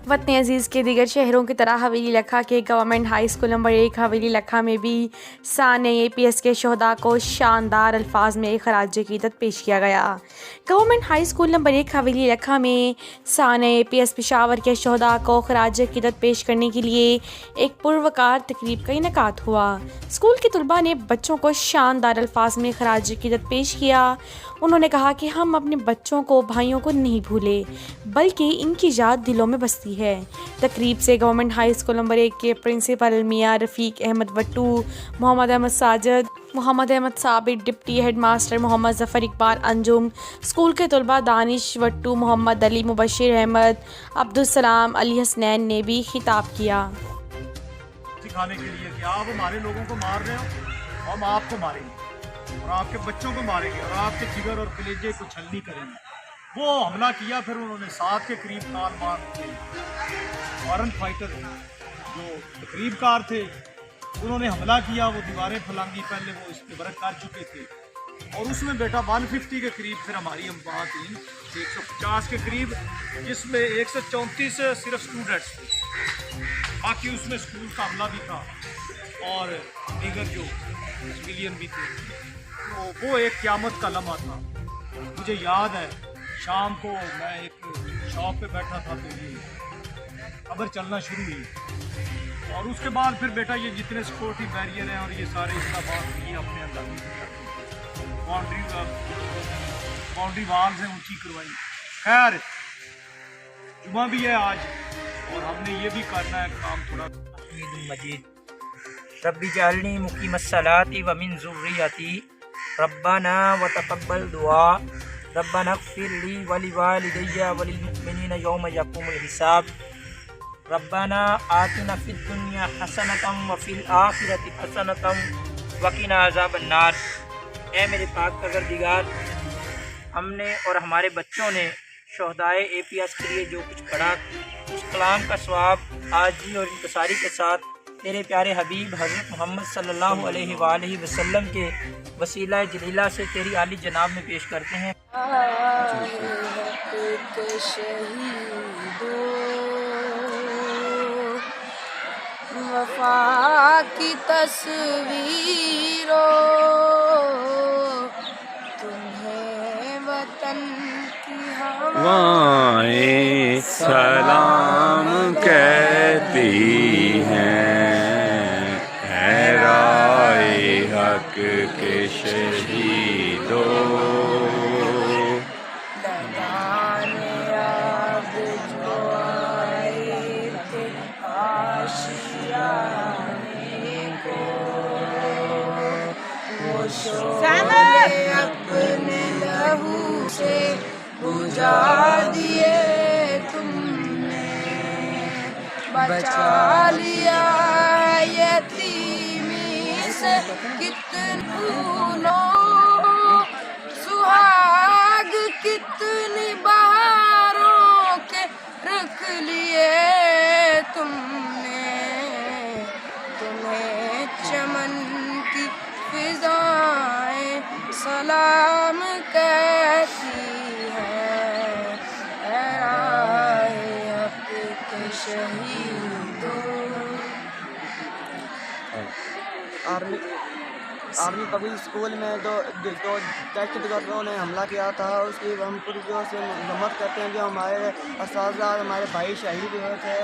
वतन अजीज़ के दीगर शहरों की तरह हवेली लखा के गवर्नमेंट हाई स्कूल नंबर 1 हवेली लखा में भी सान APS के शहदा को शानदार अल्फाज में खराज अक़ीदत पेश किया गया। गवर्नमेंट हाई स्कूल नंबर 1 हवेली लखा में सान APS पेशावर के शहदा को खराज अक़ीदत पेश करने के लिए एक पुरवकार तकरीब का इनेकाद हुआ। स्कूल के तलबा ने बच्चों को शानदार अल्फाज में खराज अक़ीदत पेश किया। उन्होंने कहा कि हम अपने बच्चों को, भाइयों को नहीं भूले, बल्कि इनकी याद दिलों में बसती है। तकरीब से गवर्नमेंट हाई स्कूल नंबर 1 के principal Mian Rafiq Ahmed Wattoo, Mohammad Ahmed Sajid, Mohammad Ahmed Sabir, deputy head master Mohammad Zafar Iqbal Anjum, school के तलबा दानिश वट्टू, मोहम्मद अली, मुबशिर अहमद, अब्दुलसलाम, अली हसनैन ने भी खिताब किया। सिखाने के लिए कि आप हमारे लोगों को मार रहे हो, हम आपको मारेंगे और आपके बच्चों को मारेंगे और आपके जिगर और कलेजे को छलनी करेंगे। वो हमला किया, फिर उन्होंने 7 के करीब कार मार दिए। फॉरेन फाइटर जो तकरीबकार थे उन्होंने हमला किया, वो दीवारें फलांगी, पहले वो इस पर वर्क कर चुके थे और उसमें बेटा 150 के करीब फिर हमारी हम वहाँ थी 150 के करीब, जिसमें 134 सिर्फ स्टूडेंट्स थे, बाकी उसमें स्कूल का हमला भी था और दीगर जो सिविलियन भी थे। तो वो एक क़यामत का लम्हा था। मुझे याद है शाम को मैं एक शॉप पे बैठा था तो ये खबर चलना शुरू हुई और उसके बाद फिर बेटा ये जितने सिक्योरिटी बैरियर हैं और ये सारे इस्लामाबाद ये अपने अंदर बाउंड्री वाल्स हैं ऊंची करवाई। खैर जुमा भी है आज और हमने ये भी करना है काम थोड़ा। मजीद रब्बी जालनी मुकीमस्सलाती व मिन ज़ुर्रियती रब्बाना व तक़ब्बल दुआ रब्बाना ग़फ़िर ली व लिवालिदैया व लिल-मुअ्मिनीना यौम यक़ूमुल हिसाब रब्बाना आतिना फ़िद दुनिया हसनतम व फ़िल आखिरति हसनतम व क़िना अज़ाबन्नार। ऐ मेरे पाक परवरदिगार, हमने और हमारे बच्चों ने शहदाए APS के लिए जो कुछ पढ़ा, उस कलाम का सवाब आजी और इंतसारी के साथ तेरे प्यारे हबीब हज़रत मोहम्मद सल्लल्लाहु अलैहि वसल्लम के वसीला जलीला से तेरी आली जनाब में पेश करते हैं। वफा की तस्वीरों तुम्हें वतन की हवाएं सलाम कहती हैं, है राए हक के शहीदों। लगाने आग जो आए थे आशियाने को, वो शोले अपने लहू से बुझा दिए तुमने, बचा लिया यतीमी से कितनों सुहाग, कितनी बहारों के रख लिए तुमने। तुम्हें चमन की फिजाएं सलाम कहती हैं, ऐ राहे हक़ के शहीदों। आर्मी पब्लिक स्कूल में दो दहशतगर्दों ने हमला किया था, उसकी हम पूरी जोर से मजम्मत करते हैं। जो हमारे असातिज़ा हमारे भाई शहीद हुए थे,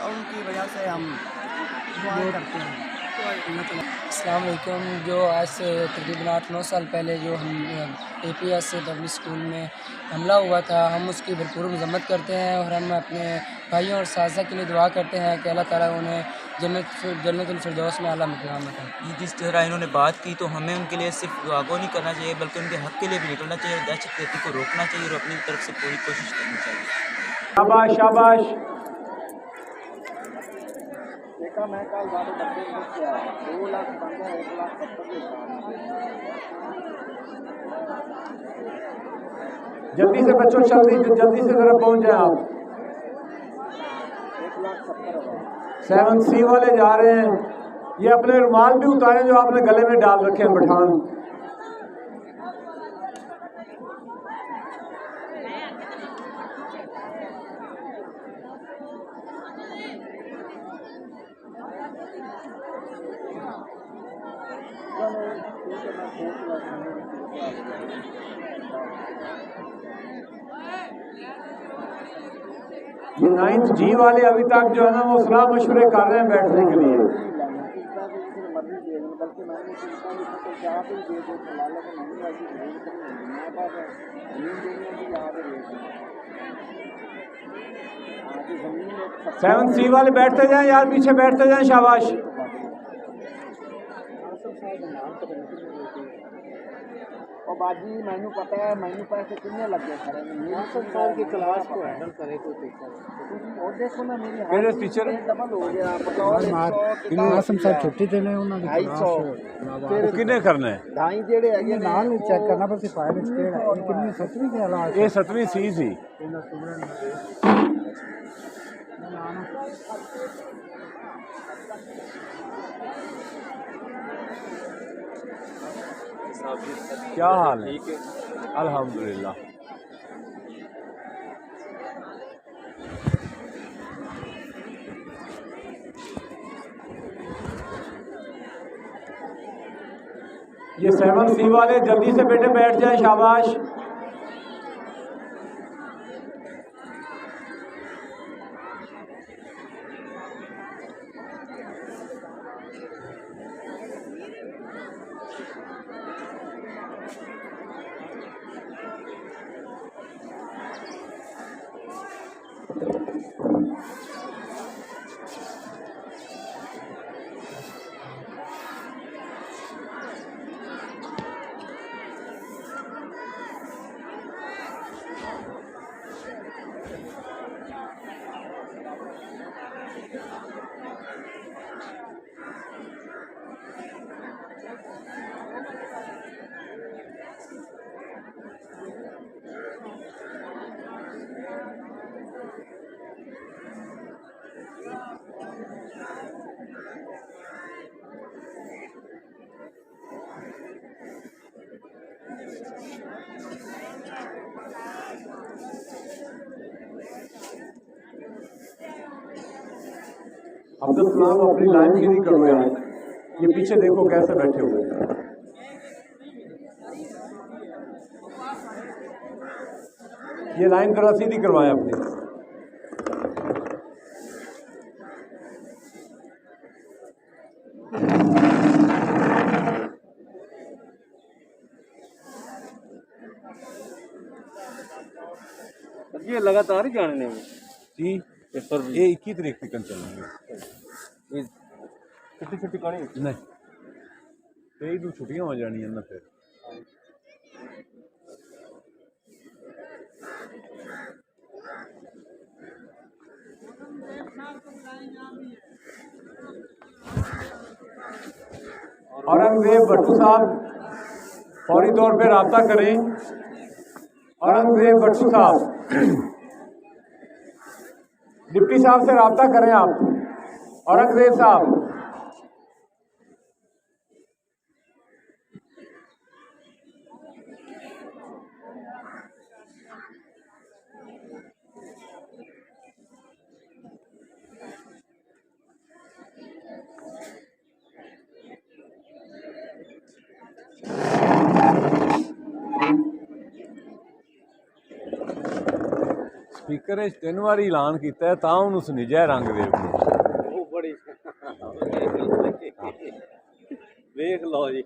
उनकी वजह से हम दुआएं करते हैं। अस्सलाम वालेकुम। जो आज से तकरीबन 8-9 साल पहले जो हम APS पब्लिक स्कूल में हमला हुआ था, हम उसकी भरपूर मजम्मत करते हैं और हम अपने भाइयों और साज़ा के लिए दुआ करते हैं कि अल्लाह ताला उन्हें जन्नतुल फिरदौस में आला मकाम अता। जिस तरह इन्होंने बात की तो हमें उनके लिए सिर्फ दुआ नहीं करना चाहिए, बल्कि उनके हक़ के लिए भी निकलना चाहिए और दहशतगर्दी को रोकना चाहिए और अपनी तरफ से पूरी कोशिश करनी चाहिए। शाबाश शाबाश। देखा मैं कल ज़्यादा बच्चे को किया 2 लाख 15 1 लाख 70 जल्दी से बच्चों, जल्दी से जरा पहुंच जाए आप। 1,70,000 7C वाले जा रहे हैं, ये अपने रुमाल भी उतारें जो आपने गले में डाल रखे हैं पठान। ये 9th जी वाले अभी तक जो है ना वो सलाह मशवरे कर रहे हैं बैठने के लिए। सेवन सी वाले बैठते जाएं यार, पीछे बैठते जाएं, शाबाश। और बाजी मैनू पता है, मैनू पैसे कितने लगे खड़े साल की क्लास को हैंडल करे कोई टीचर। और देखो ना मेरी केड़े टीचर डबल हो गया, बताओ आसम साहब छुट्टी देने उन्होंने 250 किन्ने करना है ढाई जेड़े है नाल नहीं चेक करना पर सिपाही में केड़ा ये कितनी 7वीं के हालात ये 7वीं सी सी। क्या हाल है? अल्हम्दुलिल्लाह। ये 7C वाले जल्दी से बेटे बैठ जाए, शाबाश। अब्दुल कलाम अपनी लाइन सीधी करवाया। ये पीछे देखो कैसे बैठे हुए हैं। ये लाइन करा सीधी करवाया अपनी। ये लगातार ही जाने में जी ये 21 तारीख तक चलेंगे। छुट्टी छुट्टी कौन नहीं 23 ਨੂੰ ਛੁੱਟੀਆਂ ਹੋ ਜਾਣੀਆਂ ਨਾ ਫਿਰ। औरंगजेब भट्टू साहब फौरी तौर पे राब्ता करें। औरंगजेब भट्टू साहब डिप्टी साहब से राब्ता करें आप। औरंगजेब साहब स्पीकर 3 ਵਾਰੀ ऐलान किया ਤਾਂ ਉਹਨੂੰ ਸੁਨਿਜਾ रंग ਦੇ ਉਹ ਬੜੀ ਵੇਖ ਲਓ ਜੀ।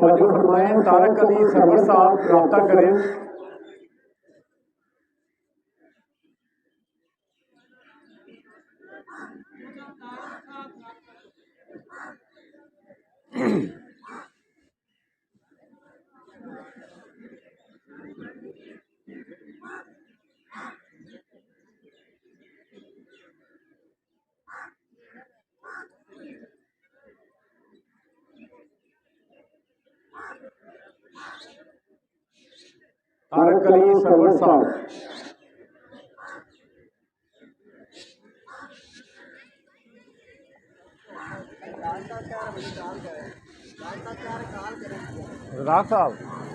तवज्जो फरमाएं, तारक अली सरवर साहब रब्ता करें। तारक अली सरवर साहब। रज़ाक साहब